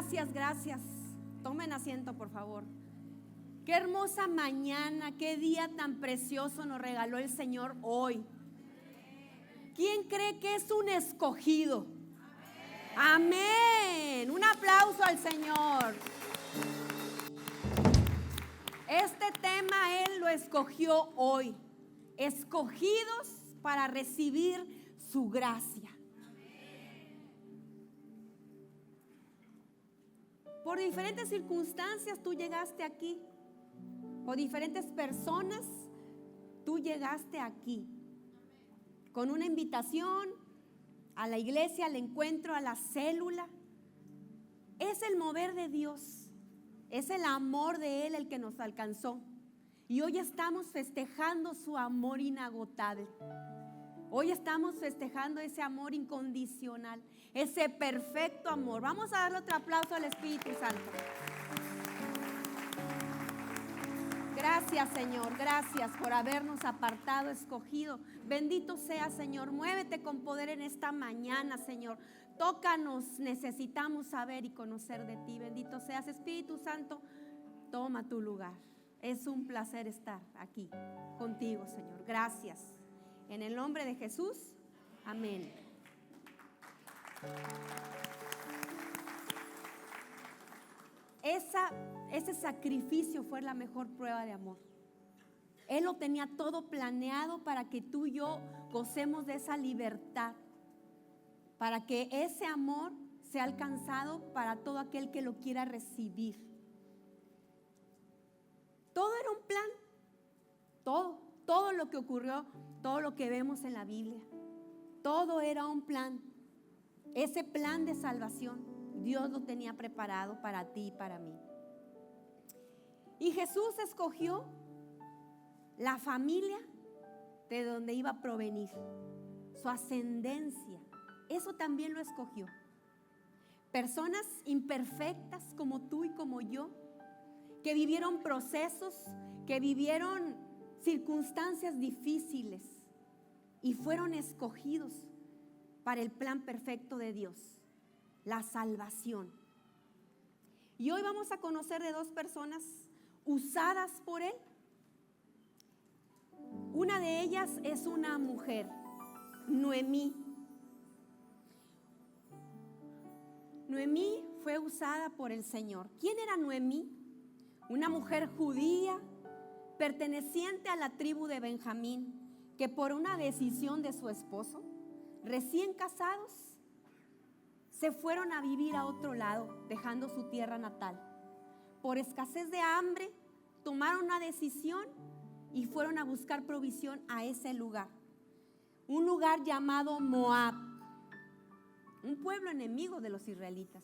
Gracias, gracias. Tomen asiento, por favor. Qué hermosa mañana, qué día tan precioso nos regaló el Señor hoy. ¿Quién cree que es un escogido? Amén. Un aplauso al Señor. Este tema Él lo escogió hoy. Escogidos para recibir su gracia. Por diferentes circunstancias tú llegaste aquí. Por diferentes personas tú llegaste aquí. Con una invitación a la iglesia, al encuentro, a la célula. Es el mover de Dios. Es el amor de Él el que nos alcanzó. Y hoy estamos festejando su amor inagotable. Hoy estamos festejando ese amor incondicional, ese perfecto amor. Vamos a darle otro aplauso al Espíritu Santo. Gracias, Señor, gracias por habernos apartado, escogido. Bendito sea, Señor, muévete con poder en esta mañana, Señor. Tócanos, necesitamos saber y conocer de ti. Bendito seas, Espíritu Santo, toma tu lugar. Es un placer estar aquí contigo, Señor. Gracias. En el nombre de Jesús, amén. Ese sacrificio fue la mejor prueba de amor. Él lo tenía todo planeado para que tú y yo gocemos de esa libertad, para que ese amor sea alcanzado para todo aquel que lo quiera recibir. Todo era un plan, todo lo que ocurrió, todo lo que vemos en la Biblia, todo era un plan. Ese plan de salvación Dios lo tenía preparado para ti y para mí. Y Jesús escogió la familia de donde iba a provenir, su ascendencia. Eso también lo escogió. Personas imperfectas como tú y como yo, que vivieron procesos, que vivieron circunstancias difíciles y fueron escogidos para el plan perfecto de Dios, la salvación. Y hoy vamos a conocer de dos personas usadas por Él. Una de ellas es una mujer, Noemí. Noemí fue usada por el Señor. ¿Quién era Noemí? Una mujer judía perteneciente a la tribu de Benjamín, que por una decisión de su esposo, recién casados, se fueron a vivir a otro lado, dejando su tierra natal. Por escasez de hambre, tomaron una decisión y fueron a buscar provisión a ese lugar. Un lugar llamado Moab, un pueblo enemigo de los israelitas.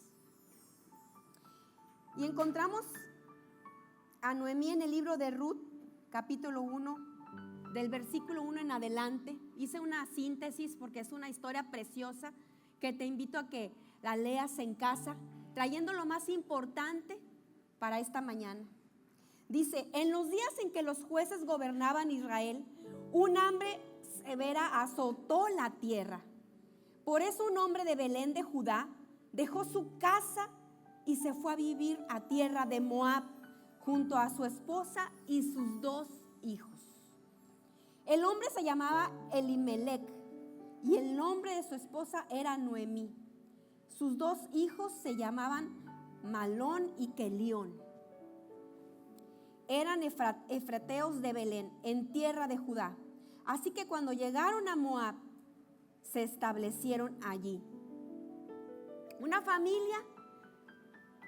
Y encontramos a Noemí en el libro de Ruth, capítulo 1, del versículo 1 en adelante. Hice una síntesis porque es una historia preciosa que te invito a que la leas en casa, trayendo lo más importante para esta mañana. Dice: en los días en que los jueces gobernaban Israel, un hambre severa azotó la tierra. Por eso un hombre de Belén de Judá dejó su casa y se fue a vivir a tierra de Moab, junto a su esposa y sus 2 hijos. El hombre se llamaba Elimelec y el nombre de su esposa era Noemí. Sus 2 hijos se llamaban Malón y Kelión. Eran efrateos de Belén, en tierra de Judá. Así que cuando llegaron a Moab, se establecieron allí. Una familia,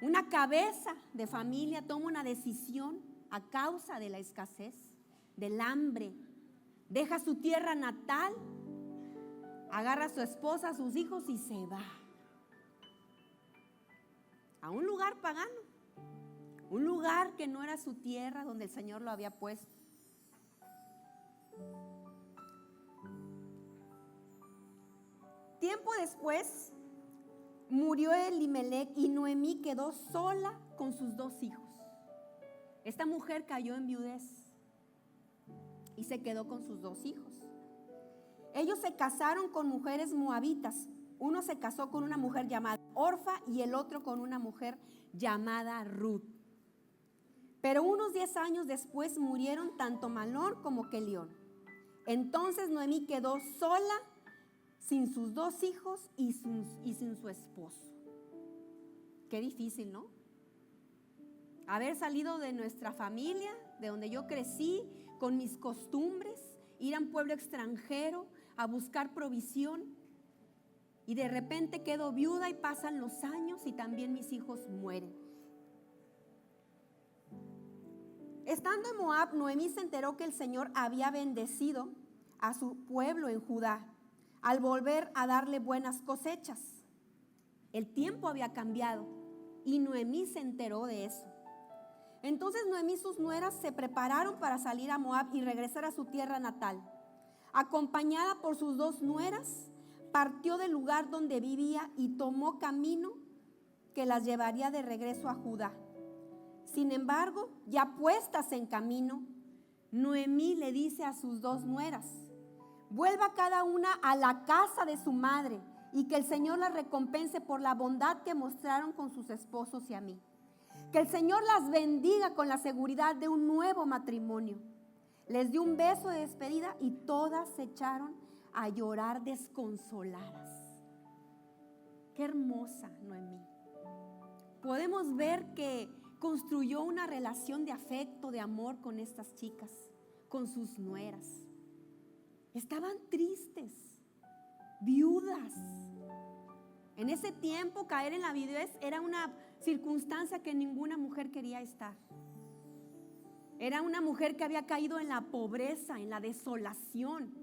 una cabeza de familia toma una decisión a causa de la escasez, del hambre. Deja su tierra natal, agarra a su esposa, a sus hijos y se va a un lugar pagano, un lugar que no era su tierra, donde el Señor lo había puesto. Tiempo después murió Elimelec y Noemí quedó sola con sus 2 hijos. Esta mujer cayó en viudez y y se quedó con sus 2 hijos. Ellos se casaron con mujeres moabitas, Uno se casó con una mujer llamada Orfa y el otro con una mujer llamada Ruth. Pero unos 10 años después murieron tanto Malón como Kelión. Entonces Noemí quedó sola, sin sus 2 hijos y sin su esposo. Qué difícil, ¿no? Haber salido de nuestra familia, de donde yo crecí, con mis costumbres, ir a un pueblo extranjero a buscar provisión, y de repente quedo viuda y pasan los años y también mis hijos mueren. Estando en Moab, Noemí se enteró que el Señor había bendecido a su pueblo en Judá al volver a darle buenas cosechas. El tiempo había cambiado y Noemí se enteró de eso. Entonces Noemí y sus nueras se prepararon para salir a Moab y regresar a su tierra natal. Acompañada por sus 2 nueras, partió del lugar donde vivía y tomó camino que las llevaría de regreso a Judá. Sin embargo, ya puestas en camino, Noemí le dice a sus 2 nueras: vuelva cada una a la casa de su madre y que el Señor las recompense por la bondad que mostraron con sus esposos y a mí. Que el Señor las bendiga con la seguridad de un nuevo matrimonio. Les dio un beso de despedida y todas se echaron a llorar desconsoladas. Qué hermosa Noemí. Podemos ver que construyó una relación de afecto, de amor con estas chicas, con sus nueras. Estaban tristes, viudas. En ese tiempo caer en la viudez era una circunstancia que ninguna mujer quería estar. Era una mujer que había caído en la pobreza, en la desolación.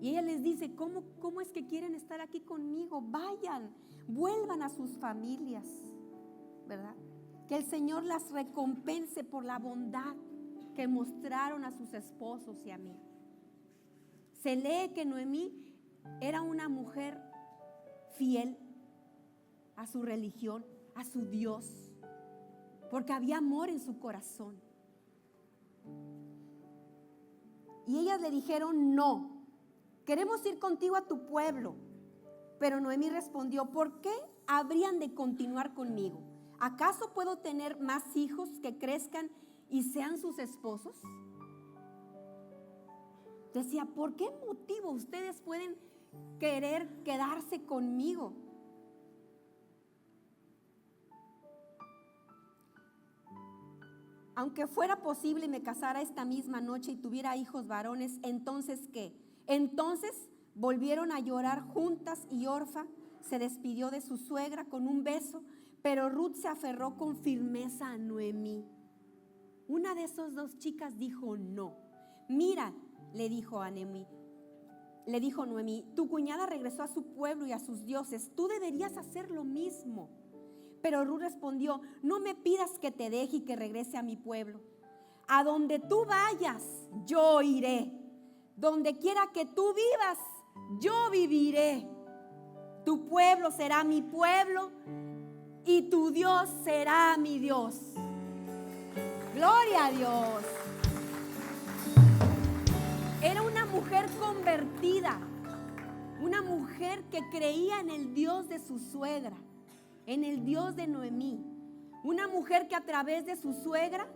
Y ella les dice: ¿Cómo es que quieren estar aquí conmigo? Vayan, vuelvan a sus familias, ¿verdad? Que el Señor las recompense por la bondad que mostraron a sus esposos y a mí. Se lee que Noemí era una mujer fiel a su religión, a su Dios, porque había amor en su corazón. Y ellas le dijeron: no, queremos ir contigo a tu pueblo. Pero Noemí respondió: ¿por qué habrían de continuar conmigo? ¿Acaso puedo tener más hijos que crezcan y sean sus esposos? Decía: ¿por qué motivo ustedes pueden querer quedarse conmigo? Aunque fuera posible me casara esta misma noche y tuviera hijos varones, ¿entonces qué? Entonces volvieron a llorar juntas y Orfa se despidió de su suegra con un beso, pero Ruth se aferró con firmeza a Noemí. Una de esas 2 chicas dijo: no. Mira, le dijo Noemí, tu cuñada regresó a su pueblo y a sus dioses, tú deberías hacer lo mismo. Pero Ruth respondió: no me pidas que te deje y que regrese a mi pueblo. A donde tú vayas, yo iré. Donde quiera que tú vivas, yo viviré. Tu pueblo será mi pueblo y tu Dios será mi Dios. Gloria a Dios. Era una mujer convertida, una mujer que creía en el Dios de su suegra, en el Dios de Noemí, una mujer que a través de su suegra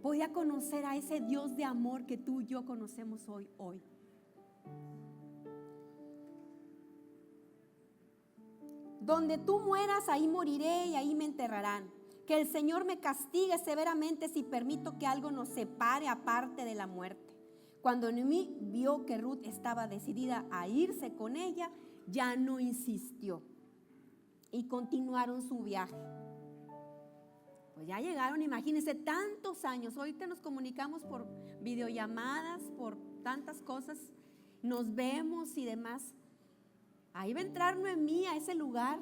podía conocer a ese Dios de amor que tú y yo conocemos hoy. Donde tú mueras, ahí moriré y ahí me enterrarán. Que el Señor me castigue severamente si permito que algo nos separe aparte de la muerte. Cuando Noemí vio que Ruth estaba decidida a irse con ella, ya no insistió y continuaron su viaje. Pues ya llegaron, imagínense, tantos años. Ahorita nos comunicamos por videollamadas, por tantas cosas, nos vemos y demás. Ahí va a entrar Noemí a ese lugar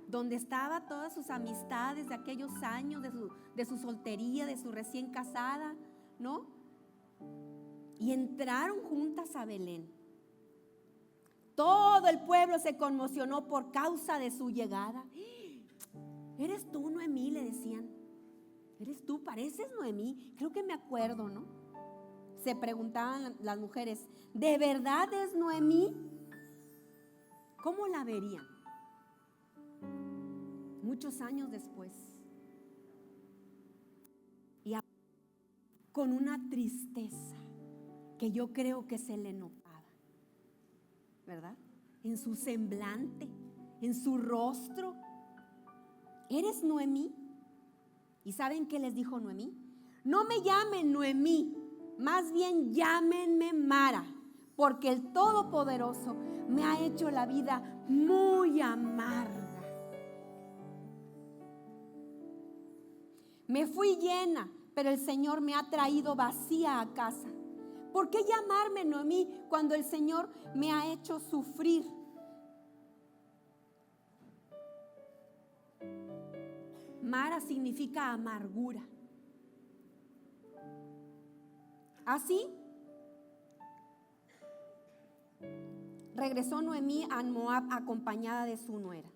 donde estaba todas sus amistades de aquellos años, de su soltería, de su recién casada, ¿no? Y entraron juntas a Belén. Todo el pueblo se conmocionó por causa de su llegada. ¿Eres tú, Noemí?, le decían. ¿Eres tú? ¿Pareces Noemí? Creo que me acuerdo, ¿no? Se preguntaban las mujeres: ¿de verdad es Noemí? ¿cómo la verían? Muchos años después. Y con una tristeza que yo creo que se le notaba, ¿verdad? En su semblante, en su rostro. ¿Eres Noemí? ¿Y saben qué les dijo Noemí? No me llamen Noemí, más bien llámenme Mara, porque el Todopoderoso me ha hecho la vida muy amarga. Me fui llena, pero el Señor me ha traído vacía a casa. ¿Por qué llamarme Noemí cuando el Señor me ha hecho sufrir? Mara significa amargura. Así regresó Noemí a Moab acompañada de su nuera.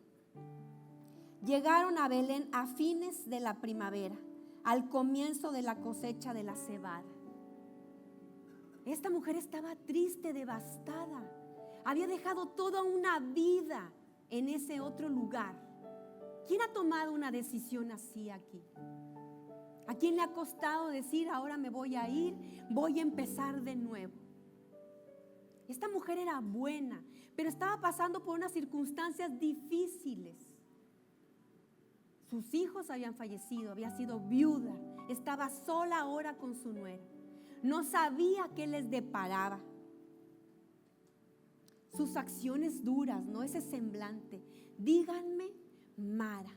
Llegaron a Belén a fines de la primavera, al comienzo de la cosecha de la cebada. Esta mujer estaba triste, devastada. Había dejado toda una vida en ese otro lugar. ¿Quién ha tomado una decisión así aquí? ¿A quién le ha costado decir, ahora me voy a ir, voy a empezar de nuevo? Esta mujer era buena, pero estaba pasando por unas circunstancias difíciles. Sus hijos habían fallecido, había sido viuda, estaba sola ahora con su nuera. No sabía qué les deparaba. Sus acciones duras, no ese semblante. Díganme, Mara.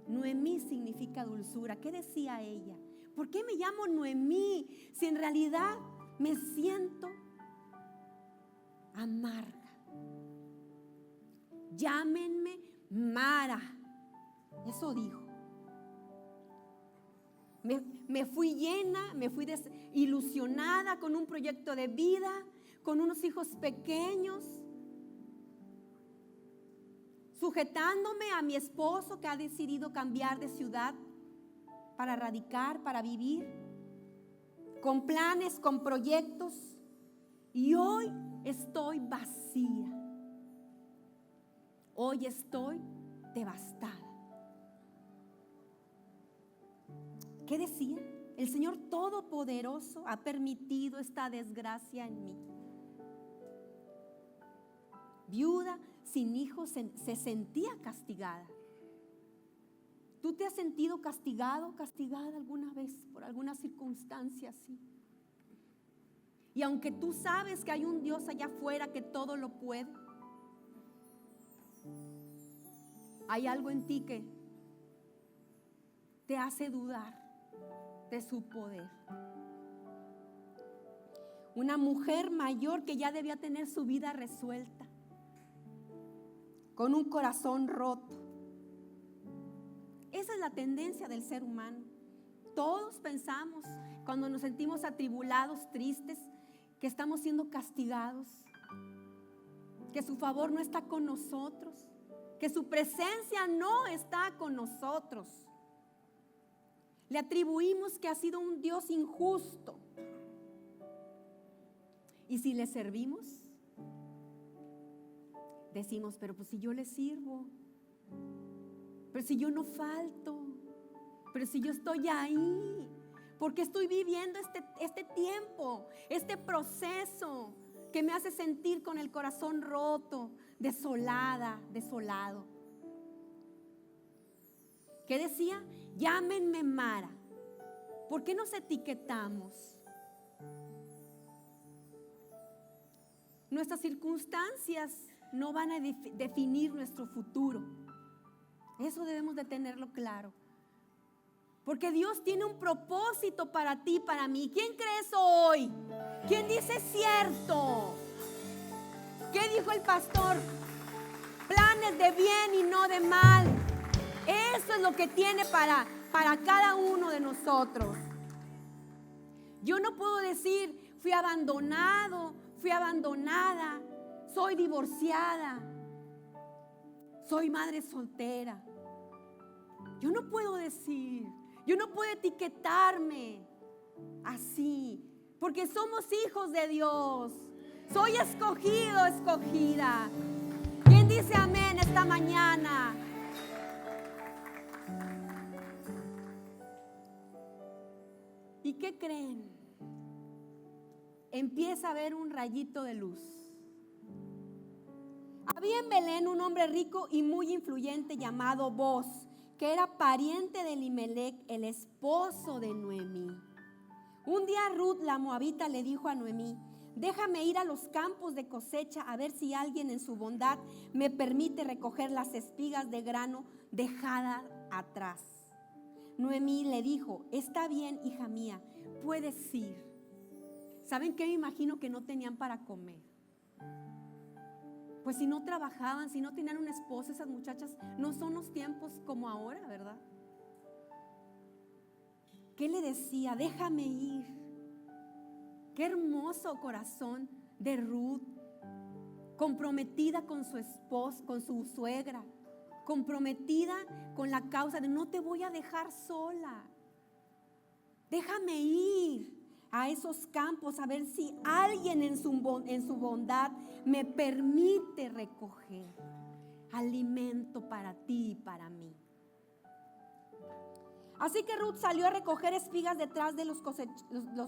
Noemí significa dulzura. ¿Qué decía ella? ¿Por qué me llamo Noemí si en realidad me siento amarga? Llámenme Mara. Eso dijo. Me fui llena, me fui ilusionada con un proyecto de vida, con unos hijos pequeños, sujetándome a mi esposo que ha decidido cambiar de ciudad para radicar, para vivir, con planes, con proyectos, y hoy estoy vacía, hoy estoy devastada. ¿Qué decía? El Señor Todopoderoso ha permitido esta desgracia en mí. Viuda, sin hijos, se sentía castigada. ¿Tú te has sentido castigado, castigada alguna vez por alguna circunstancia así? Y aunque tú sabes que hay un Dios allá afuera que todo lo puede, hay algo en ti que te hace dudar de su poder. Una mujer mayor que ya debía tener su vida resuelta, con un corazón roto. Esa es la tendencia del ser humano. Todos pensamos, cuando nos sentimos atribulados, tristes, que estamos siendo castigados, que su favor no está con nosotros, que su presencia no está con nosotros. Le atribuimos que ha sido un Dios injusto. Y si le servimos, decimos, pero pues si yo le sirvo, pero si yo no falto, pero si yo estoy ahí, porque estoy viviendo este tiempo, este proceso que me hace sentir con el corazón roto, desolada, desolado. ¿Qué decía? Llámenme Mara. ¿Por qué nos etiquetamos? Nuestras circunstancias no van a definir nuestro futuro. Eso debemos de tenerlo claro. Porque Dios tiene un propósito para ti, para mí. ¿Quién cree eso hoy? ¿Quién dice cierto? ¿Qué dijo el pastor? Planes de bien y no de mal. Eso es lo que tiene para cada uno de nosotros. Yo no puedo decir, fui abandonado, fui abandonada, soy divorciada, soy madre soltera. Yo no puedo decir, yo no puedo etiquetarme así, porque somos hijos de Dios. Soy escogido, escogida. ¿Quién mañana. ¿Y qué creen? Empieza a haber un rayito de luz. Había en Belén un hombre rico y muy influyente llamado Boz, que era pariente de Elimelec, el esposo de Noemí. Un día Ruth la moabita le dijo a Noemí: déjame ir a los campos de cosecha a ver si alguien en su bondad me permite recoger las espigas de grano dejadas atrás. Noemí le dijo: está bien, hija mía, puedes ir. ¿Saben qué? Me imagino que no tenían para comer. Pues si no trabajaban, si no tenían una esposa, esas muchachas, no son los tiempos como ahora, ¿verdad? ¿Qué le decía? Déjame ir. Qué hermoso corazón de Ruth, comprometida con su esposo, con su suegra, comprometida con la causa de no te voy a dejar sola. Déjame ir a esos campos a ver si alguien en su bondad me permite recoger alimento para ti y para mí. Así que Ruth salió a recoger espigas detrás de los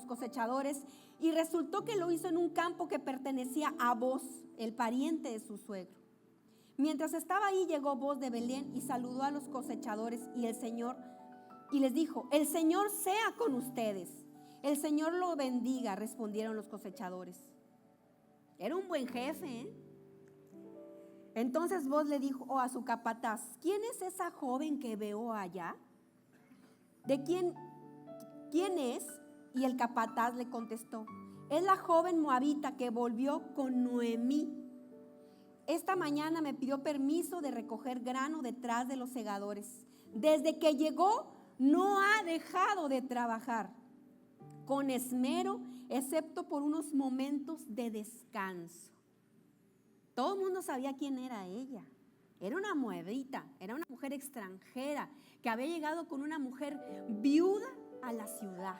cosechadores, y resultó que lo hizo en un campo que pertenecía a Boz, el pariente de su suegro. Mientras estaba ahí, llegó Boz de Belén y saludó a los cosechadores y les dijo: el Señor sea con ustedes. El Señor lo bendiga, respondieron los cosechadores. Era un buen jefe, ¿eh? Entonces Boz le dijo a su capataz: ¿quién es esa joven que veo allá? ¿De quién es? Y el capataz le contestó: es la joven moabita que volvió con Noemí. Esta mañana me pidió permiso de recoger grano detrás de los segadores. Desde que llegó no ha dejado de trabajar con esmero, excepto por unos momentos de descanso. Todo el mundo sabía quién era ella. Era una moabita, era una mujer extranjera que había llegado con una mujer viuda a la ciudad.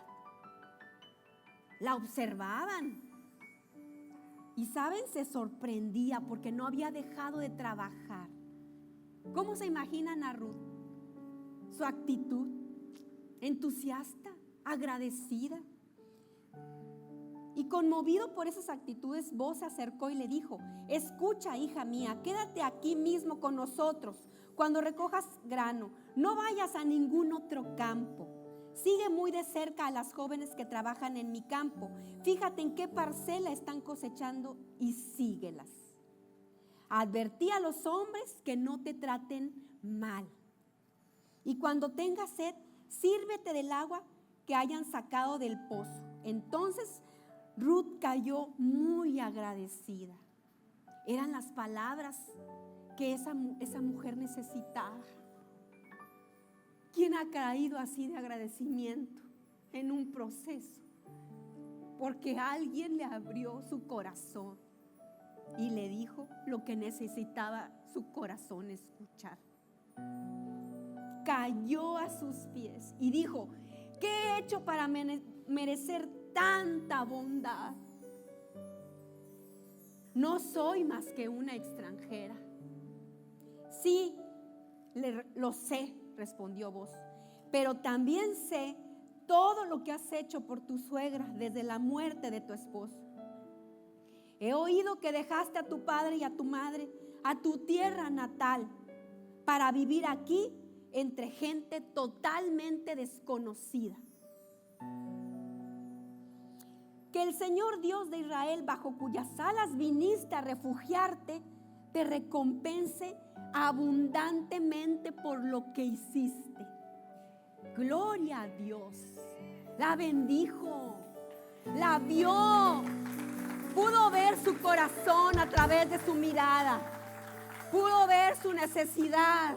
La observaban y, ¿saben? Se sorprendía porque no había dejado de trabajar. ¿Cómo se imaginan a Ruth? Su actitud, entusiasta, agradecida. Y conmovido por esas actitudes, Boz se acercó y le dijo: escucha, hija mía, quédate aquí mismo con nosotros cuando recojas grano. No vayas a ningún otro campo. Sigue muy de cerca a las jóvenes que trabajan en mi campo. Fíjate en qué parcela están cosechando y síguelas. Advertí a los hombres que no te traten mal. Y cuando tengas sed, sírvete del agua que hayan sacado del pozo. Entonces Ruth cayó muy agradecida. Eran las palabras que esa mujer necesitaba. ¿Quién ha caído así de agradecimiento en un proceso? Porque alguien le abrió su corazón y le dijo lo que necesitaba su corazón escuchar. Cayó a sus pies y dijo: ¿qué he hecho para merecer tanta bondad? No soy más que una extranjera. Sí, lo sé, respondió Boz, pero también sé todo lo que has hecho por tu suegra desde la muerte de tu esposo. He oído que dejaste a tu padre y a tu madre, a tu tierra natal, para vivir aquí entre gente totalmente desconocida. Que el Señor Dios de Israel, bajo cuyas alas viniste a refugiarte, te recompense abundantemente por lo que hiciste. Gloria a Dios. La bendijo, la vio, pudo ver su corazón a través de su mirada, pudo ver su necesidad.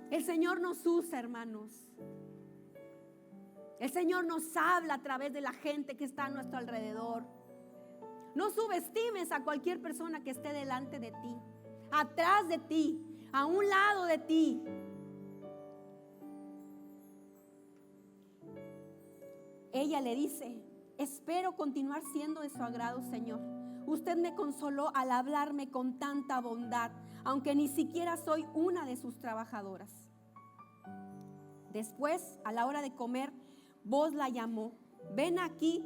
El Señor nos usa, hermanos. El Señor nos habla a través de la gente que está a nuestro alrededor. No subestimes a cualquier persona que esté delante de ti, atrás de ti, a un lado de ti. Ella le dice: espero continuar siendo de su agrado, Señor, usted me consoló al hablarme con tanta bondad, aunque ni siquiera soy una de sus trabajadoras. Después, a la hora de comer, Booz la llamó. Ven aquí,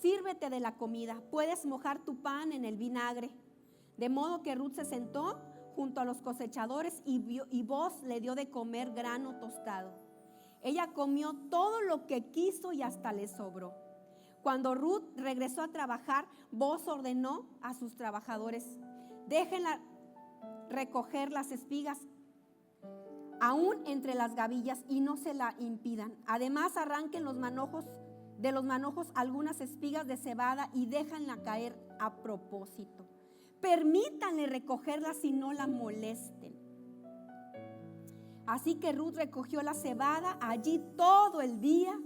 sírvete de la comida, puedes mojar tu pan en el vinagre. De modo que Ruth se sentó junto a los cosechadores y Booz le dio de comer grano tostado. Ella comió todo lo que quiso y hasta le sobró. Cuando Ruth regresó a trabajar, Booz ordenó a sus trabajadores: déjenla recoger las espigas aún entre las gavillas y no se la impidan. Además, arranquen de los manojos algunas espigas de cebada y déjanla caer a propósito. Permítanle recogerlas y no la molesten. Así que Ruth recogió la cebada allí todo el día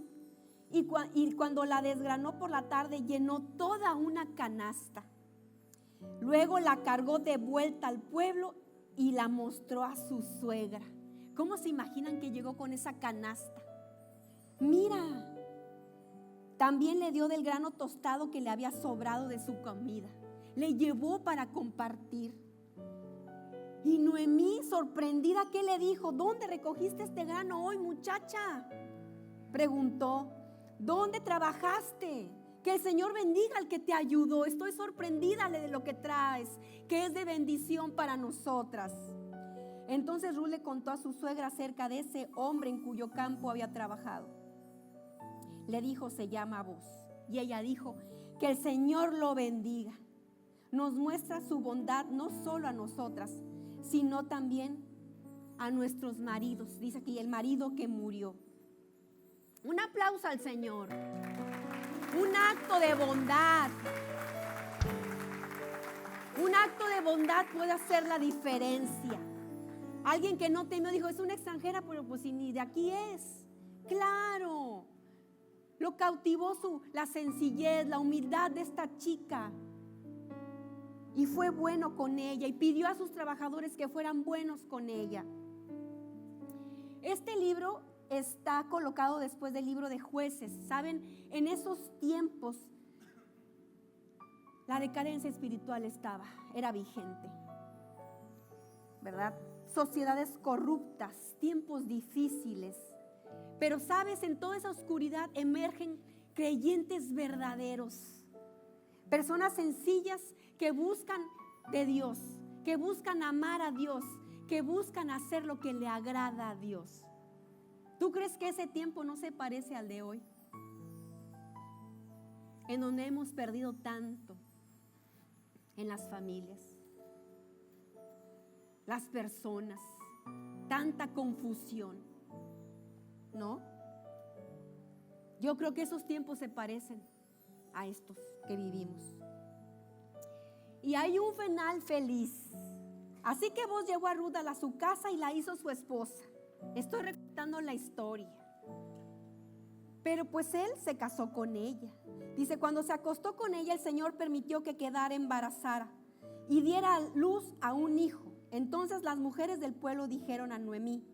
y cuando la desgranó por la tarde llenó toda una canasta. Luego la cargó de vuelta al pueblo y la mostró a su suegra. ¿Cómo se imaginan que llegó con esa canasta? Mira, también le dio del grano tostado que le había sobrado de su comida. Le llevó para compartir. Y Noemí, sorprendida, ¿qué le dijo? ¿Dónde recogiste este grano hoy, muchacha? Preguntó. ¿Dónde trabajaste? Que el Señor bendiga al que te ayudó. Estoy sorprendida de lo que traes, que es de bendición para nosotras. Entonces Ruth le contó a su suegra acerca de ese hombre en cuyo campo había trabajado. Le dijo: se llama Booz. Y ella dijo: que el Señor lo bendiga. Nos muestra su bondad no solo a nosotras, sino también a nuestros maridos. Dice aquí, el marido que murió. Un aplauso al Señor. Un acto de bondad. Un acto de bondad puede hacer la diferencia. Alguien que no temió dijo: es una extranjera, pero pues si ni de aquí es. Claro. Lo cautivó la sencillez, la humildad de esta chica. Y fue bueno con ella y pidió a sus trabajadores que fueran buenos con ella. Este libro está colocado después del libro de Jueces. Saben, en esos tiempos la decadencia espiritual era vigente, ¿verdad? Sociedades corruptas, tiempos difíciles. Pero sabes, en toda esa oscuridad emergen creyentes verdaderos, personas sencillas que buscan de Dios, que buscan amar a Dios, que buscan hacer lo que le agrada a Dios. ¿Tú crees que ese tiempo no se parece al de hoy? En donde hemos perdido tanto en las familias, las personas, tanta confusión, ¿no? Yo creo que esos tiempos se parecen a estos que vivimos. Y hay un final feliz. Así que Booz llevó a Ruth a su casa y la hizo su esposa. Estoy recontando la historia. Pero pues él se casó con ella. Dice, cuando se acostó con ella, el Señor permitió que quedara embarazada y diera luz a un hijo. Entonces las mujeres del pueblo dijeron a Noemí: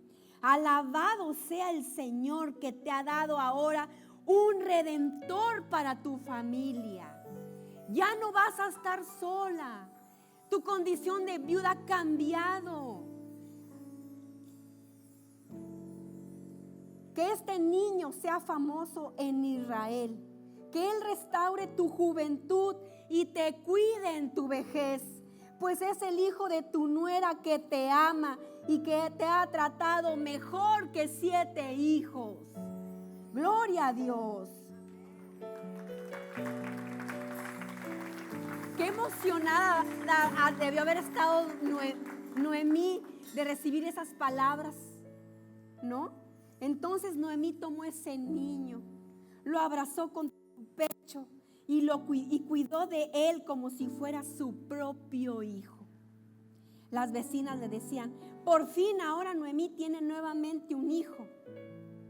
alabado sea el Señor que te ha dado ahora un redentor para tu familia. Ya no vas a estar sola. Tu condición de viuda ha cambiado. Que este niño sea famoso en Israel. Que Él restaure tu juventud y te cuide en tu vejez. Pues es el hijo de tu nuera que te ama y que te ha tratado mejor que 7 hijos. Gloria a Dios. Qué emocionada debió haber estado Noemí de recibir esas palabras, ¿no? Entonces Noemí tomó ese niño, lo abrazó con su pecho y cuidó de él como si fuera su propio hijo. Las vecinas le decían: por fin ahora Noemí tiene nuevamente un hijo.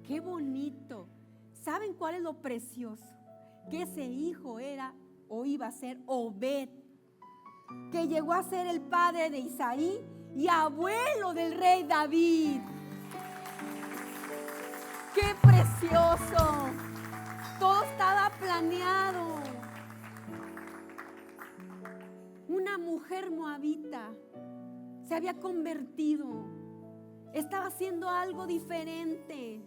¡Qué bonito! ¿Saben cuál es lo precioso? Que ese hijo era o iba a ser Obed, que llegó a ser el padre de Isaí y abuelo del rey David. ¡Qué precioso! Todo estaba planeado. una mujer moabita se había convertido, estaba haciendo algo diferente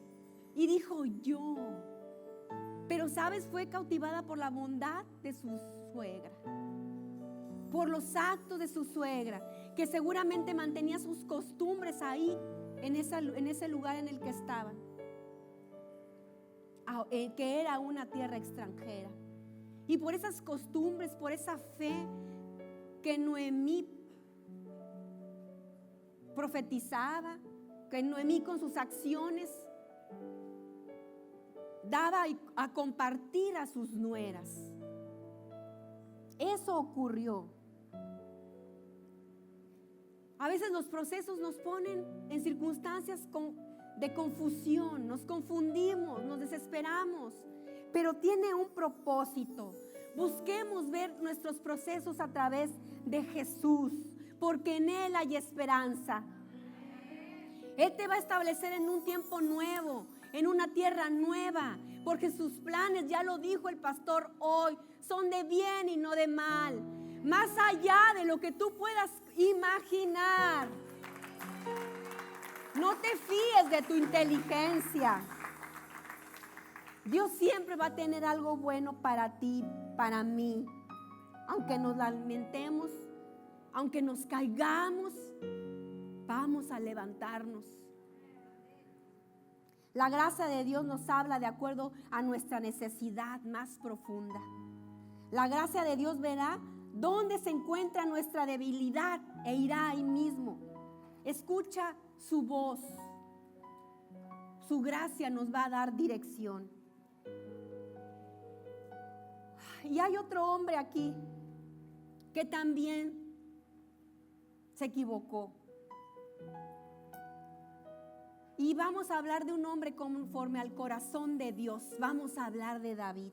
y dijo yo. Pero sabes, fue cautivada por la bondad de su suegra, por los actos de su suegra, que seguramente mantenía sus costumbres ahí, en ese lugar en el que estaban, que era una tierra extranjera. Y por esas costumbres, por esa fe que Noemí profetizaba, que Noemí con sus acciones daba a compartir a sus nueras. Eso ocurrió. A veces los procesos nos ponen en circunstancias de confusión, nos confundimos, nos desesperamos, pero tiene un propósito. Busquemos ver nuestros procesos a través de Jesús, porque en Él hay esperanza. Él te va a establecer en un tiempo nuevo, en una tierra nueva, porque sus planes, ya lo dijo el pastor hoy, son de bien y no de mal, más allá de lo que tú puedas imaginar. No te fíes de tu inteligencia. Dios siempre va a tener algo bueno para ti, para mí. Aunque nos lamentemos, aunque nos caigamos, vamos a levantarnos. La gracia de Dios nos habla de acuerdo a nuestra necesidad más profunda. La gracia de Dios verá dónde se encuentra nuestra debilidad e irá ahí mismo. Escucha su voz. Su gracia nos va a dar dirección. Y hay otro hombre aquí que también se equivocó. Y vamos a hablar de un hombre conforme al corazón de Dios. Vamos a hablar de David.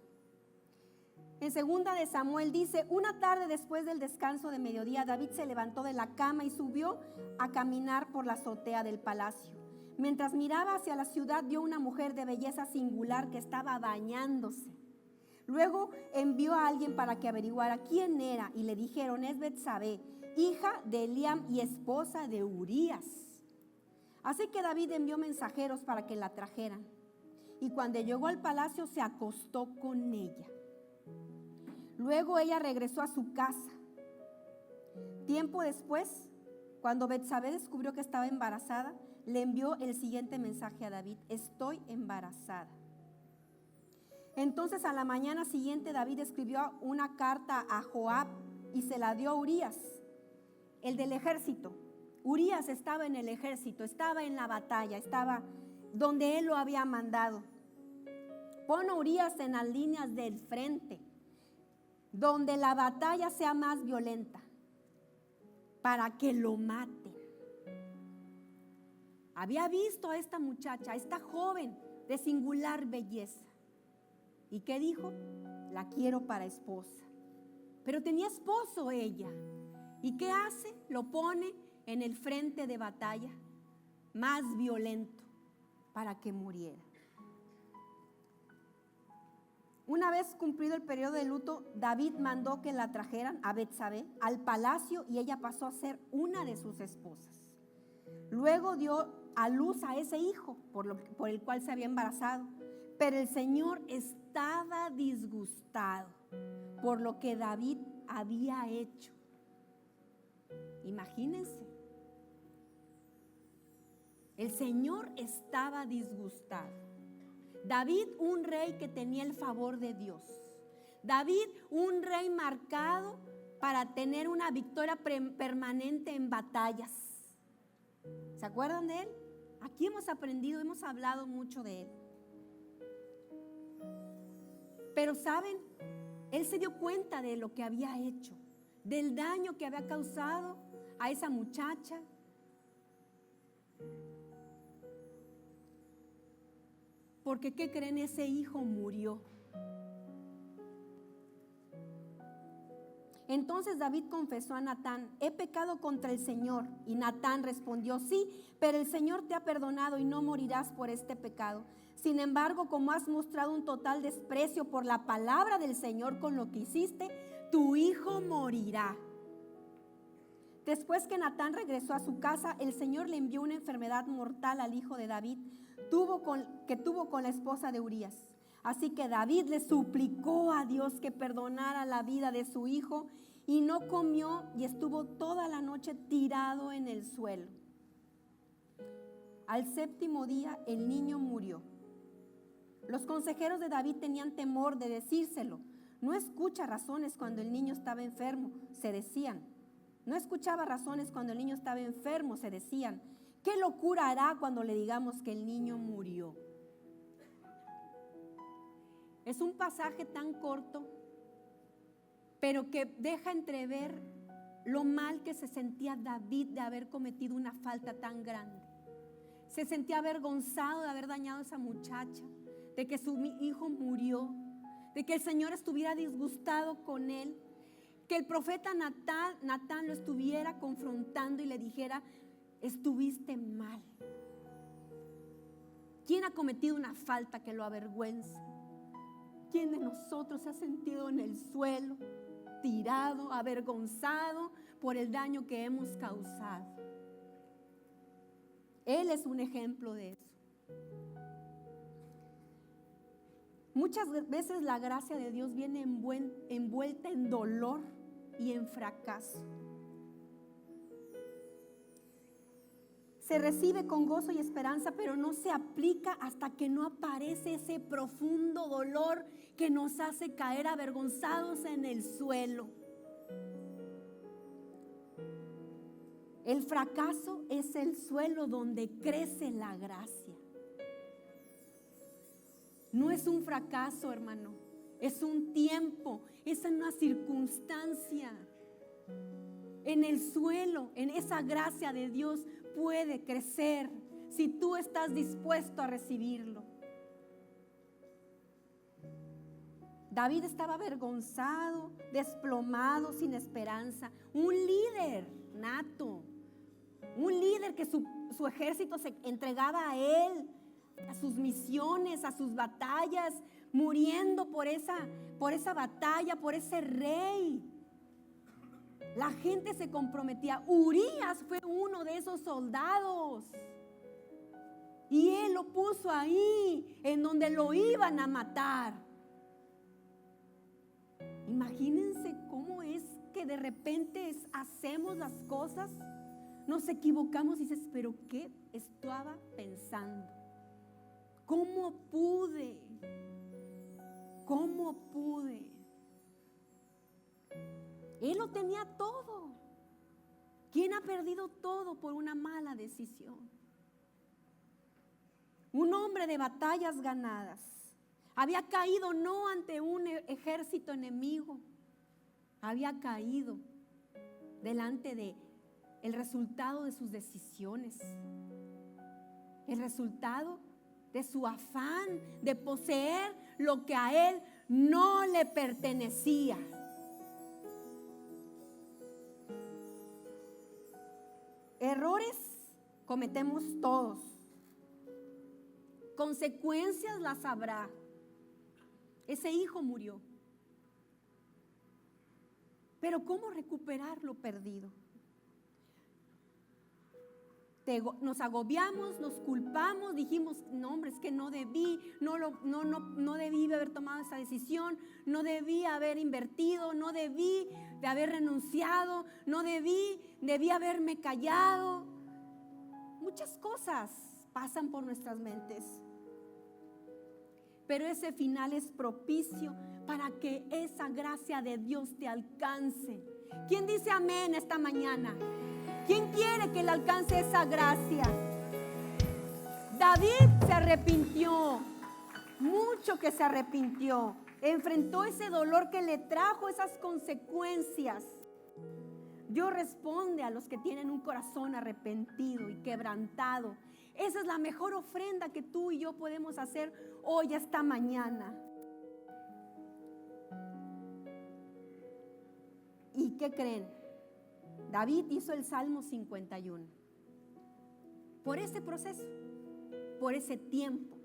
En 2 de Samuel dice: una tarde después del descanso de mediodía, David se levantó de la cama y subió a caminar por la azotea del palacio. Mientras miraba hacia la ciudad, vio una mujer de belleza singular que estaba bañándose. Luego envió a alguien para que averiguara quién era, y le dijeron: es Betsabé, hija de Eliam y esposa de Urías. Así que David envió mensajeros para que la trajeran. Y cuando llegó al palacio, se acostó con ella. Luego ella regresó a su casa. Tiempo después, cuando Betsabé descubrió que estaba embarazada, le envió el siguiente mensaje a David: estoy embarazada. Entonces a la mañana siguiente David escribió una carta a Joab y se la dio a Urías, el del ejército. Urías estaba en el ejército, estaba en la batalla, estaba donde él lo había mandado. Pon a Urías en las líneas del frente, donde la batalla sea más violenta, para que lo maten. Había visto a esta muchacha, a esta joven de singular belleza. ¿Y qué dijo? La quiero para esposa. Pero tenía esposo ella. ¿Y qué hace? Lo pone en el frente de batalla más violento para que muriera. Una vez cumplido el periodo de luto, David mandó que la trajeran a Betsabé al palacio y ella pasó a ser una de sus esposas. Luego dio a luz a ese hijo por el cual se había embarazado. Pero el Señor estaba disgustado por lo que David había hecho. Imagínense. El Señor estaba disgustado. David, un rey que tenía el favor de Dios. David, un rey marcado para tener una victoria permanente en batallas. ¿Se acuerdan de él? Aquí hemos aprendido, hemos hablado mucho de él. Pero ¿saben? Él se dio cuenta de lo que había hecho, del daño que había causado a esa muchacha. Porque ¿qué creen? Ese hijo murió. Entonces David confesó a Natán: he pecado contra el Señor. Y Natán respondió: sí, pero el Señor te ha perdonado y no morirás por este pecado. Sin embargo, como has mostrado un total desprecio por la palabra del Señor con lo que hiciste, tu hijo morirá. Después que Natán regresó a su casa, el Señor le envió una enfermedad mortal al hijo de David, que tuvo con la esposa de Urías. Así que David le suplicó a Dios que perdonara la vida de su hijo y no comió y estuvo toda la noche tirado en el suelo. Al séptimo día el niño murió. Los consejeros de David tenían temor de decírselo. No escucha razones cuando el niño estaba enfermo, se decían. No escuchaba razones cuando el niño estaba enfermo, se decían. ¿Qué locura hará cuando le digamos que el niño murió? Es un pasaje tan corto, pero que deja entrever lo mal que se sentía David de haber cometido una falta tan grande. Se sentía avergonzado de haber dañado a esa muchacha, de que su hijo murió, de que el Señor estuviera disgustado con él, que el profeta Natán lo estuviera confrontando y le dijera: estuviste mal. ¿Quién ha cometido una falta que lo avergüence? ¿Quién de nosotros se ha sentido en el suelo, tirado, avergonzado por el daño que hemos causado? Él es un ejemplo de eso. Muchas veces la gracia de Dios viene envuelta en dolor y en fracaso. Se recibe con gozo y esperanza, pero no se aplica hasta que no aparece ese profundo dolor que nos hace caer avergonzados en el suelo. El fracaso es el suelo donde crece la gracia. No es un fracaso, hermano, es un tiempo, es una circunstancia. En el suelo, en esa gracia de Dios puede crecer si tú estás dispuesto a recibirlo. David estaba avergonzado, desplomado, sin esperanza. Un líder nato, un líder que su ejército se entregaba a él, a sus misiones, a sus batallas, muriendo por esa batalla, por ese rey. La gente se comprometía. Urías fue uno de esos soldados. Y él lo puso ahí, en donde lo iban a matar. Imagínense cómo es que de repente hacemos las cosas, nos equivocamos y dices: ¿pero qué estaba pensando? ¿Cómo pude? ¿Cómo pude? Él lo tenía todo. ¿Quién ha perdido todo por una mala decisión? Un hombre de batallas ganadas. Había caído no ante un ejército enemigo. Había caído delante de el resultado de sus decisiones. El resultado de su afán de poseer lo que a él no le pertenecía. Errores cometemos todos. Consecuencias las habrá. Ese hijo murió. Pero ¿cómo recuperar lo perdido? Nos agobiamos, nos culpamos, dijimos: no, hombre, es que no debí, no debí haber tomado esa decisión, no debí haber invertido, no debí de haber renunciado, no debí haberme callado. Muchas cosas pasan por nuestras mentes. Pero ese final es propicio para que esa gracia de Dios te alcance. ¿Quién dice amén esta mañana? ¿Quién quiere que le alcance esa gracia? David se arrepintió, mucho que se arrepintió. Enfrentó ese dolor que le trajo esas consecuencias. Dios responde a los que tienen un corazón arrepentido y quebrantado. Esa es la mejor ofrenda que tú y yo podemos hacer hoy, esta mañana. ¿Y qué creen? David hizo el Salmo 51. Por ese proceso, por ese tiempo,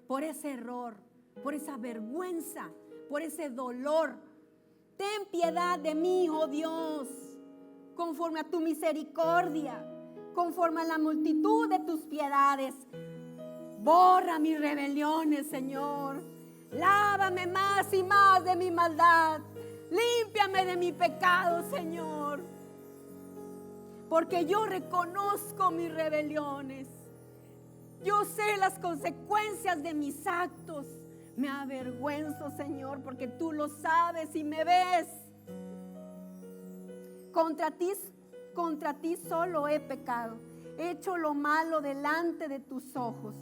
por ese error, por esa vergüenza, por ese dolor. Ten piedad de mí, oh Dios. conforme a tu misericordia, conforme a la multitud de tus piedades. Borra mis rebeliones, Señor. Lávame más y más de mi maldad. Límpiame de mi pecado, Señor. Porque yo reconozco mis rebeliones. Yo sé las consecuencias de mis actos. Me avergüenzo, Señor, porque tú lo sabes y me ves. Contra ti solo he pecado. He hecho lo malo delante de tus ojos,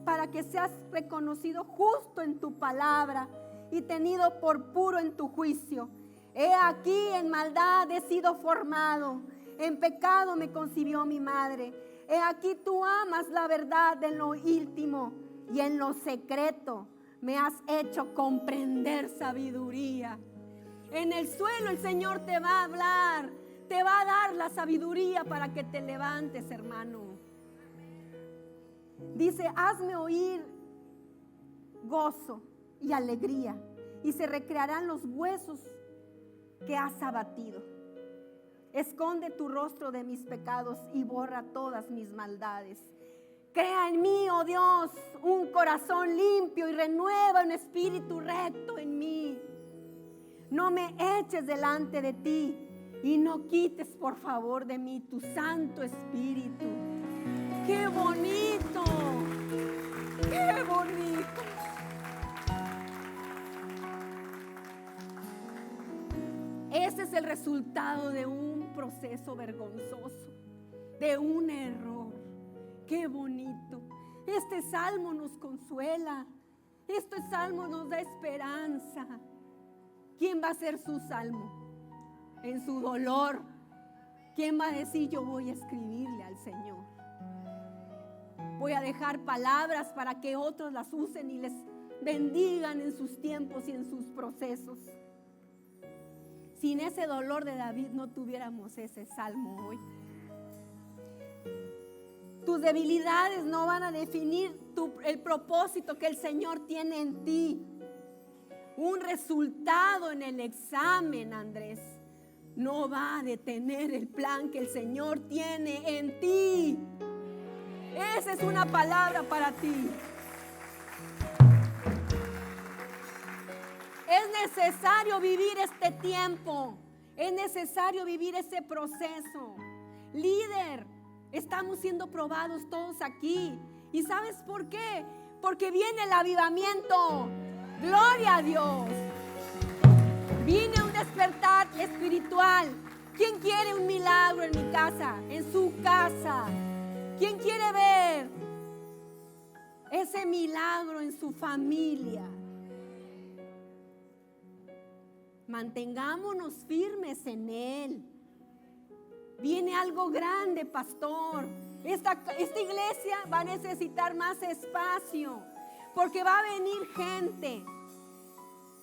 para que seas reconocido justo en tu palabra y tenido por puro en tu juicio. He aquí, en maldad he sido formado, en pecado me concibió mi madre. He aquí, tú amas la verdad en lo íntimo y en lo secreto me has hecho comprender sabiduría. En el suelo el Señor te va a hablar, te va a dar la sabiduría para que te levantes, hermano. Dice, hazme oír gozo y alegría, y se recrearán los huesos que has abatido. Esconde tu rostro de mis pecados y borra todas mis maldades. Crea en mí, oh Dios, un corazón limpio y renueva un espíritu recto en mí. No me eches delante de ti y no quites, por favor, de mí tu Santo Espíritu. ¡Qué bonito! ¡Qué bonito! Ese es el resultado de un proceso vergonzoso, de un error. ¡Qué bonito! Este salmo nos consuela. Este salmo nos da esperanza. ¿Quién va a ser su salmo? En su dolor. ¿Quién va a decir, yo voy a escribirle al Señor? Voy a dejar palabras para que otros las usen y les bendigan en sus tiempos y en sus procesos. Sin ese dolor de David no tuviéramos ese salmo hoy. Tus debilidades no van a definir el propósito que el Señor tiene en ti. Un resultado en el examen, Andrés, no va a detener el plan que el Señor tiene en ti. Esa es una palabra para ti. Es necesario vivir este tiempo. Es necesario vivir ese proceso. Líder, estamos siendo probados todos aquí. ¿Y sabes por qué? Porque viene el avivamiento. Gloria a Dios. Viene un despertar espiritual. ¿Quién quiere un milagro en mi casa? En su casa. ¿Quién quiere ver ese milagro en su familia? Mantengámonos firmes en Él. Viene algo grande, pastor. Esta iglesia va a necesitar más espacio, porque va a venir gente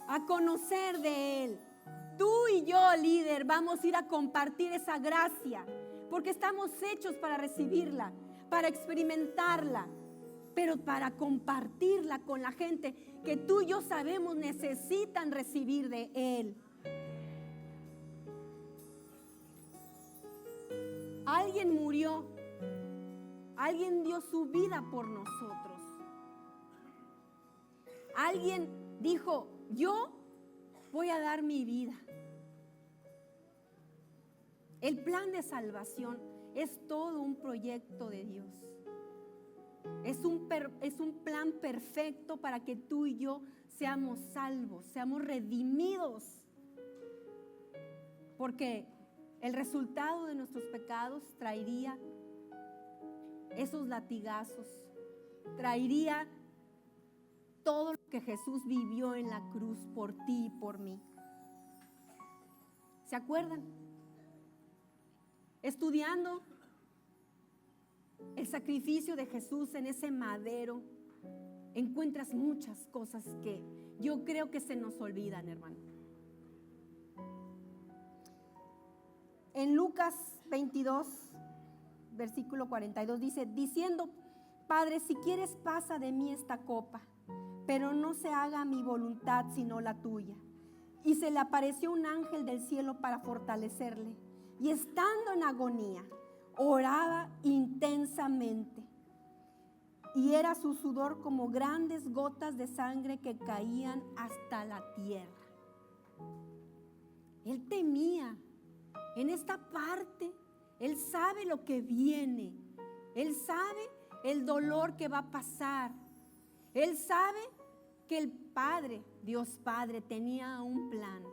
a conocer de Él. Tú y yo, líder, vamos a ir a compartir esa gracia, porque estamos hechos para recibirla, para experimentarla, pero para compartirla con la gente que tú y yo sabemos necesitan recibir de Él. Alguien murió, alguien dio su vida por nosotros. Alguien dijo, yo voy a dar mi vida. El plan de salvación es todo un proyecto de Dios. Es un plan perfecto para que tú y yo seamos salvos, seamos redimidos. Porque el resultado de nuestros pecados traería esos latigazos, traería todo lo que Jesús vivió en la cruz por ti y por mí. ¿Se acuerdan? Estudiando el sacrificio de Jesús en ese madero, encuentras muchas cosas que yo creo que se nos olvidan, hermano. En Lucas 22, versículo 42 dice, diciendo, Padre, si quieres pasa de mí esta copa, pero no se haga mi voluntad sino la tuya. Y se le apareció un ángel del cielo para fortalecerle. y estando en agonía, oraba intensamente. Y era su sudor como grandes gotas de sangre que caían hasta la tierra. Él temía. En esta parte, Él sabe lo que viene. Él sabe el dolor que va a pasar. Él sabe que el Padre, Dios Padre, tenía un plan.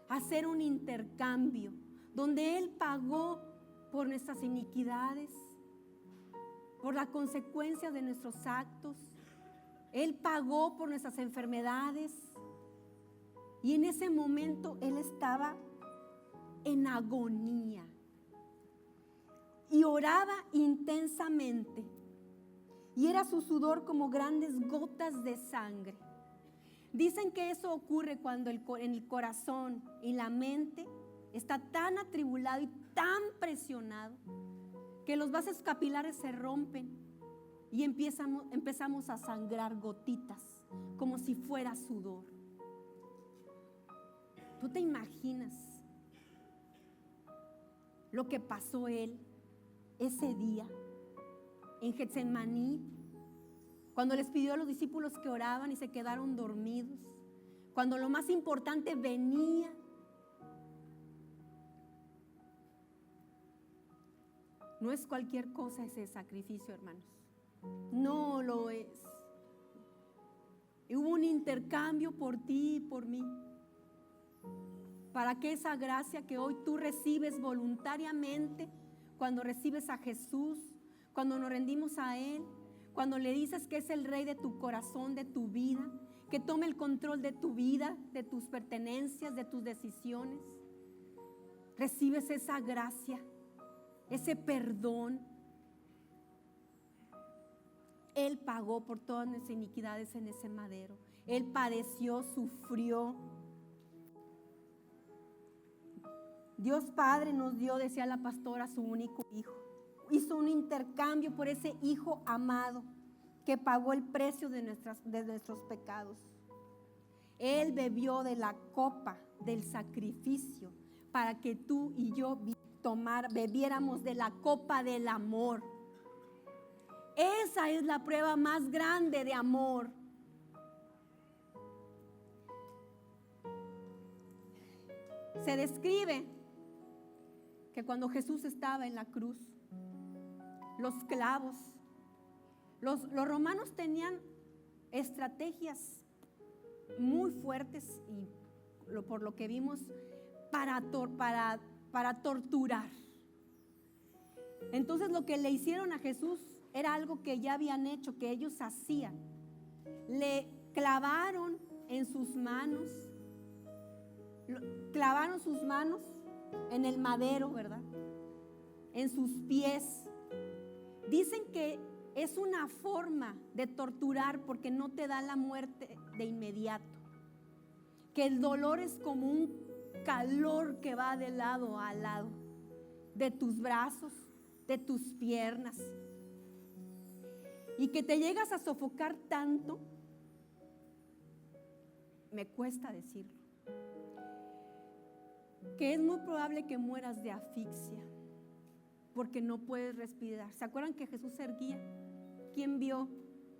Hacer un intercambio donde Él pagó por nuestras iniquidades, por las consecuencias de nuestros actos. Él pagó por nuestras enfermedades. Y en ese momento Él estaba en agonía. Y oraba intensamente. Y era su sudor como grandes gotas de sangre. Dicen que eso ocurre cuando en el corazón y la mente está tan atribulado y tan presionado que los vasos capilares se rompen y empezamos a sangrar gotitas como si fuera sudor. ¿Tú te imaginas lo que pasó Él ese día en Getsemaní, cuando les pidió a los discípulos que oraban y se quedaron dormidos, cuando lo más importante venía? No es cualquier cosa ese sacrificio, hermanos. No lo es. Y hubo un intercambio por ti y por mí, para que esa gracia que hoy tú recibes voluntariamente, cuando recibes a Jesús, cuando nos rendimos a Él, cuando le dices que es el Rey de tu corazón, de tu vida, que tome el control de tu vida, de tus pertenencias, de tus decisiones, recibes esa gracia, ese perdón. Él pagó por todas nuestras iniquidades en ese madero. Él padeció, sufrió. Dios Padre nos dio, decía la pastora, su único hijo. Hizo un intercambio por ese hijo amado que pagó el precio de nuestros pecados. Él bebió de la copa del sacrificio para que tú y yo bebiéramos de la copa del amor. Esa es la prueba más grande de amor. Se describe que cuando Jesús estaba en la cruz, los clavos, los romanos tenían estrategias muy fuertes, y por lo que vimos, para torturar. Entonces lo que le hicieron a Jesús era algo que ya habían hecho, que ellos hacían. Le clavaron en sus manos, clavaron sus manos en el madero, ¿verdad? En sus pies. Dicen que es una forma de torturar porque no te da la muerte de inmediato, que el dolor es como un calor que va de lado a lado, de tus brazos, de tus piernas, y que te llegas a sofocar tanto, me cuesta decirlo, que es muy probable que mueras de asfixia porque no puedes respirar. ¿Se acuerdan que Jesús se erguía? ¿Quién vio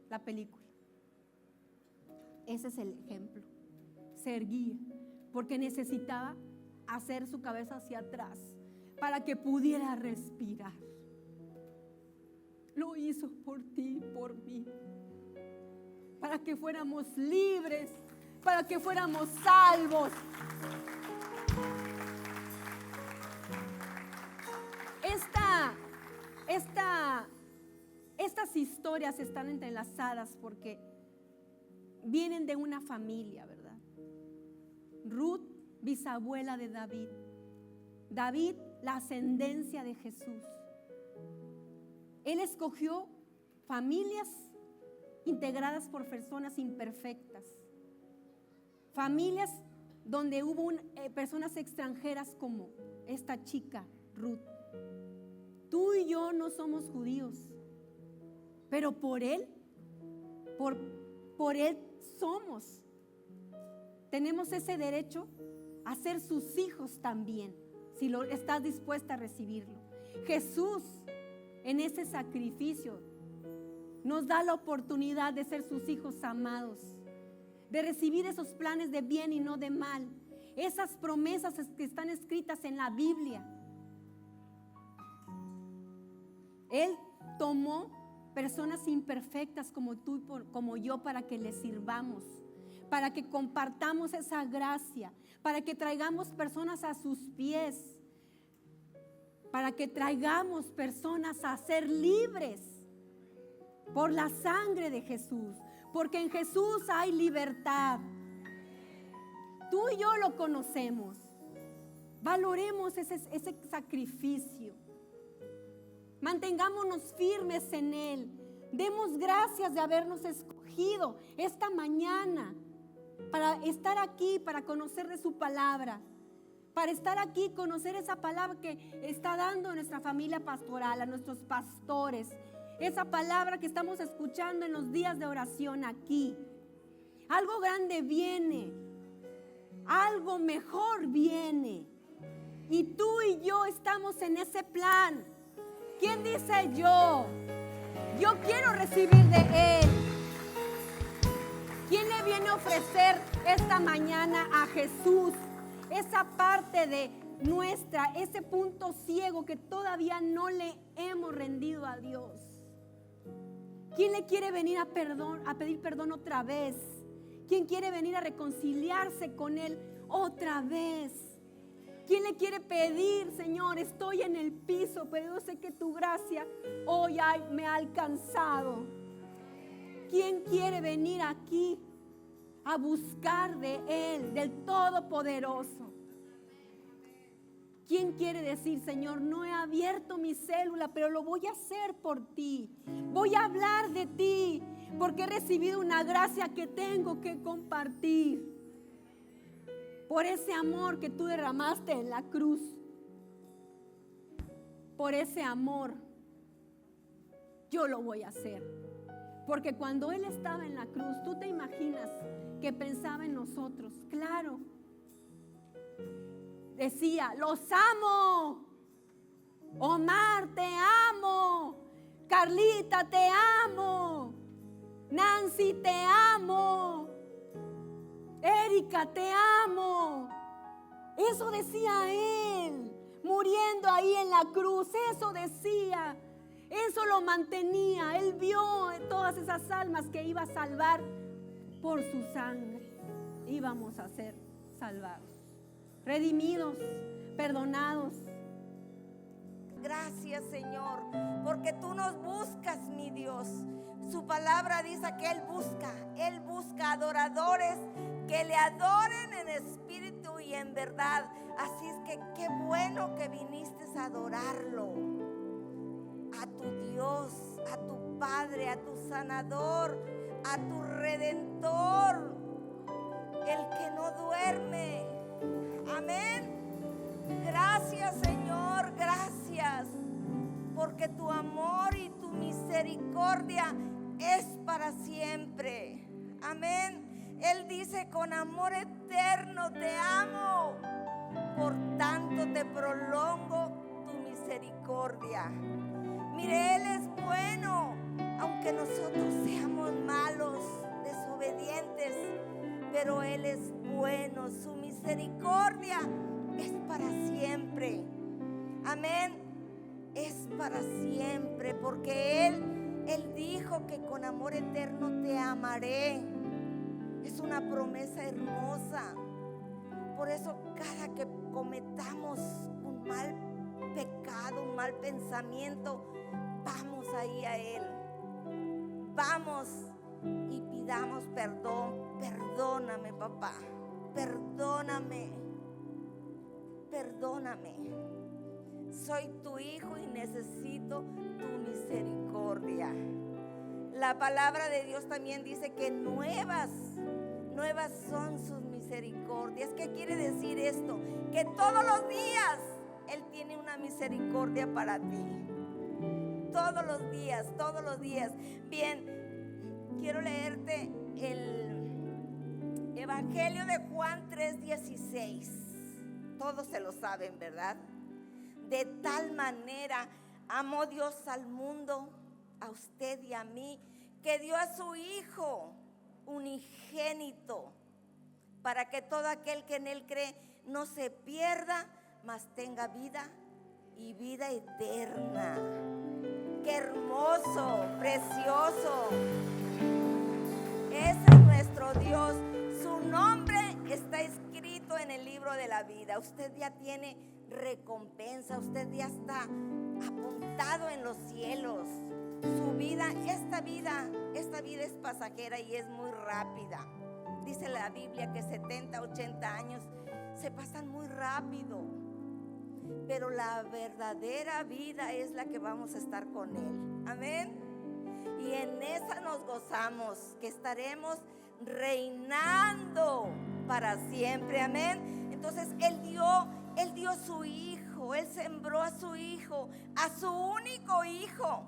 la película? Ese es el ejemplo. Se erguía porque necesitaba hacer su cabeza hacia atrás para que pudiera respirar. Lo hizo por ti, por mí, para que fuéramos libres, para que fuéramos salvos. Estas historias están entrelazadas porque vienen de una familia, ¿verdad? Ruth, bisabuela de David. David, la ascendencia de Jesús. Él escogió familias integradas por personas imperfectas. Familias donde hubo personas extranjeras como esta chica, Ruth. Tú y yo no somos judíos, pero por Él tenemos ese derecho a ser sus hijos también, si lo estás dispuesta a recibirlo. Jesús, en ese sacrificio, nos da la oportunidad de ser sus hijos amados, de recibir esos planes de bien y no de mal, esas promesas que están escritas en la Biblia. Él tomó personas imperfectas como tú y como yo para que le sirvamos, para que compartamos esa gracia, para que traigamos personas a sus pies, para que traigamos personas a ser libres por la sangre de Jesús, porque en Jesús hay libertad. Tú y yo lo conocemos. Valoremos ese sacrificio. Mantengámonos firmes en Él. Demos gracias de habernos escogido esta mañana para estar aquí, para conocer de su palabra, para estar aquí, conocer esa palabra que está dando nuestra familia pastoral, a nuestros pastores, esa palabra que estamos escuchando en los días de oración aquí. Algo grande viene, algo mejor viene, y tú y yo estamos en ese plan. ¿Quién dice yo? Yo quiero recibir de Él. ¿Quién le viene a ofrecer esta mañana a Jesús esa parte de nuestra, ese punto ciego que todavía no le hemos rendido a Dios? ¿Quién le quiere venir a pedir perdón otra vez? ¿Quién quiere venir a reconciliarse con Él otra vez? ¿Quién le quiere pedir, Señor, estoy en el piso, pero yo sé que tu gracia hoy me ha alcanzado? ¿Quién quiere venir aquí a buscar de Él, del Todopoderoso? ¿Quién quiere decir, Señor, no he abierto mi célula, pero lo voy a hacer por ti? Voy a hablar de ti, porque he recibido una gracia que tengo que compartir. Por ese amor que tú derramaste en la cruz. Por ese amor, yo lo voy a hacer. Porque cuando Él estaba en la cruz, tú te imaginas que pensaba en nosotros. Claro. Decía, los amo. Omar, te amo. Carlita, te amo. Nancy, te amo. Erika, te amo. Eso decía Él, muriendo ahí en la cruz. Eso decía, eso lo mantenía. Él vio todas esas almas que iba a salvar por su sangre. Íbamos a ser salvados, redimidos, perdonados. Gracias, Señor, porque tú nos buscas, mi Dios. Su palabra dice que Él busca adoradores que le adoren en espíritu y en verdad. Así es que qué bueno que viniste a adorarlo, a tu Dios, a tu Padre, a tu sanador, a tu redentor, el que no duerme. Amén. Gracias, Señor, gracias, porque tu amor y tu misericordia es para siempre. Amén. Él dice, con amor eterno te amo, por tanto te prolongo tu misericordia. Mire, Él es bueno, aunque nosotros seamos malos, desobedientes, pero Él es bueno. Su misericordia es para siempre. Amén. Es para siempre, porque Él dijo que con amor eterno te amaré. Es una promesa hermosa. Por eso cada que cometamos un mal pecado, un mal pensamiento, vamos ahí a Él. Vamos y pidamos perdón. Perdóname, papá. Perdóname. Perdóname. Soy tu hijo y necesito tu misericordia. La palabra de Dios también dice que nuevas son sus misericordias. ¿Qué quiere decir esto? Que todos los días Él tiene una misericordia para ti. Todos los días, todos los días. Bien, quiero leerte el Evangelio de Juan 3:16. Todos se lo saben, ¿verdad? De tal manera amó Dios al mundo, a usted y a mí, que dio a su Hijo unigénito, para que todo aquel que en Él cree no se pierda, mas tenga vida y vida eterna. ¡Qué hermoso, precioso! Ese es nuestro Dios. Su nombre está escrito en el libro de la vida. Usted ya tiene recompensa, usted ya está apuntado en los cielos. Su vida, esta vida es pasajera y es muy rápida. Dice la Biblia que 70, 80 años se pasan muy rápido, pero la verdadera vida es la que vamos a estar con Él. Amén. Y en esa nos gozamos, que estaremos reinando para siempre. Amén. Entonces Él dio su Hijo, Él sembró a su Hijo, a su único Hijo,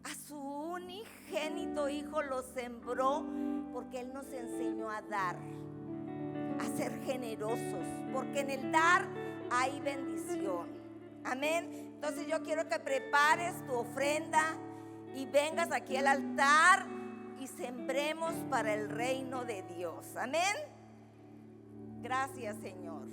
a su unigénito Hijo lo sembró, porque Él nos enseñó a dar, a ser generosos, porque en el dar hay bendición. Amén. Entonces yo quiero que prepares tu ofrenda y vengas aquí al altar y sembremos para el reino de Dios. Amén. Gracias, Señor.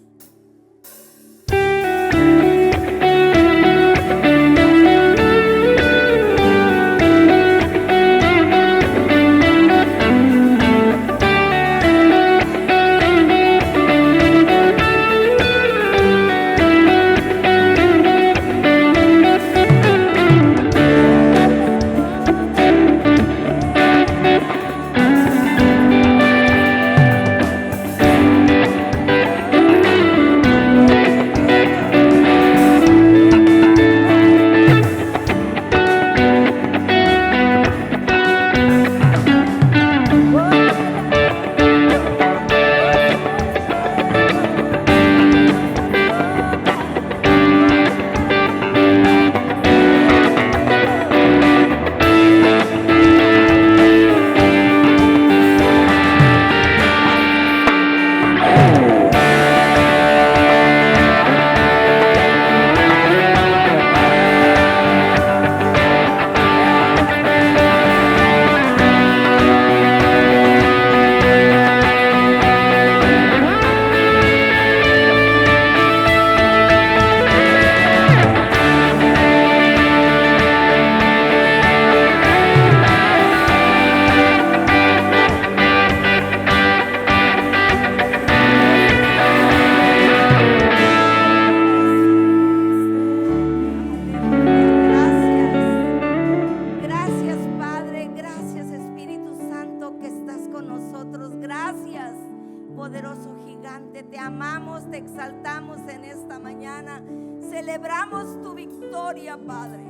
Celebramos tu victoria, Padre.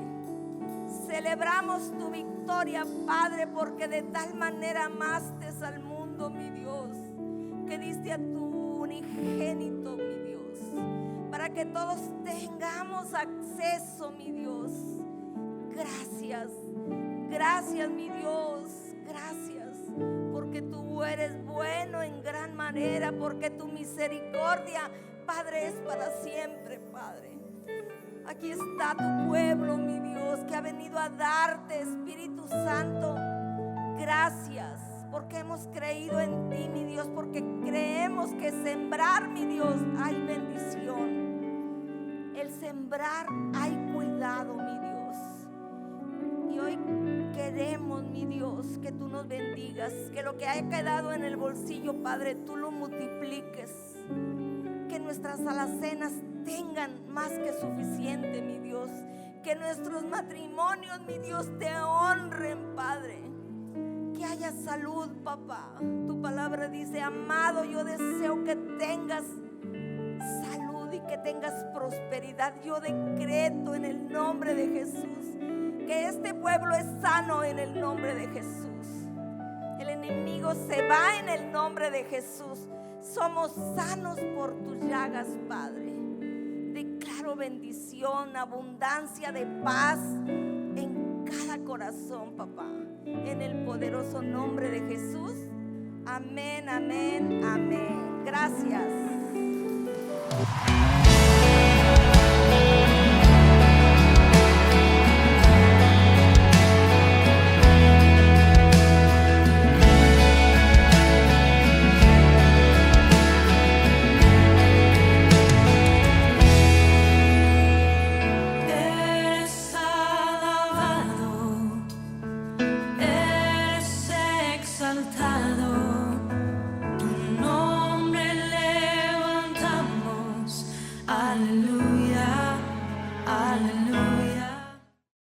Celebramos tu victoria, Padre, porque de tal manera amaste al mundo, mi Dios, que diste a tu unigénito, mi Dios, para que todos tengamos acceso, mi Dios. Gracias, gracias, mi Dios, gracias, porque tú eres bueno en gran manera, porque tu misericordia, Padre, es para siempre, Padre. Aquí está tu pueblo, mi Dios, que ha venido a darte, Espíritu Santo. Gracias, porque hemos creído en ti, mi Dios, porque creemos que sembrar, mi Dios, hay bendición. El sembrar hay cuidado, mi Dios. Y hoy queremos, mi Dios, que tú nos bendigas, que lo que haya quedado en el bolsillo, Padre, tú lo multipliques. Que nuestras alacenas tengan más que suficiente, mi Dios. Que nuestros matrimonios, mi Dios, te honren, Padre. Que haya salud, papá. Tu palabra dice: amado, yo deseo que tengas salud y que tengas prosperidad. Yo decreto en el nombre de Jesús que este pueblo es sano en el nombre de Jesús. El enemigo se va en el nombre de Jesús. Somos sanos por tus llagas, Padre. Declaro bendición, abundancia de paz en cada corazón, papá. En el poderoso nombre de Jesús. Amén, amén, amén. Gracias.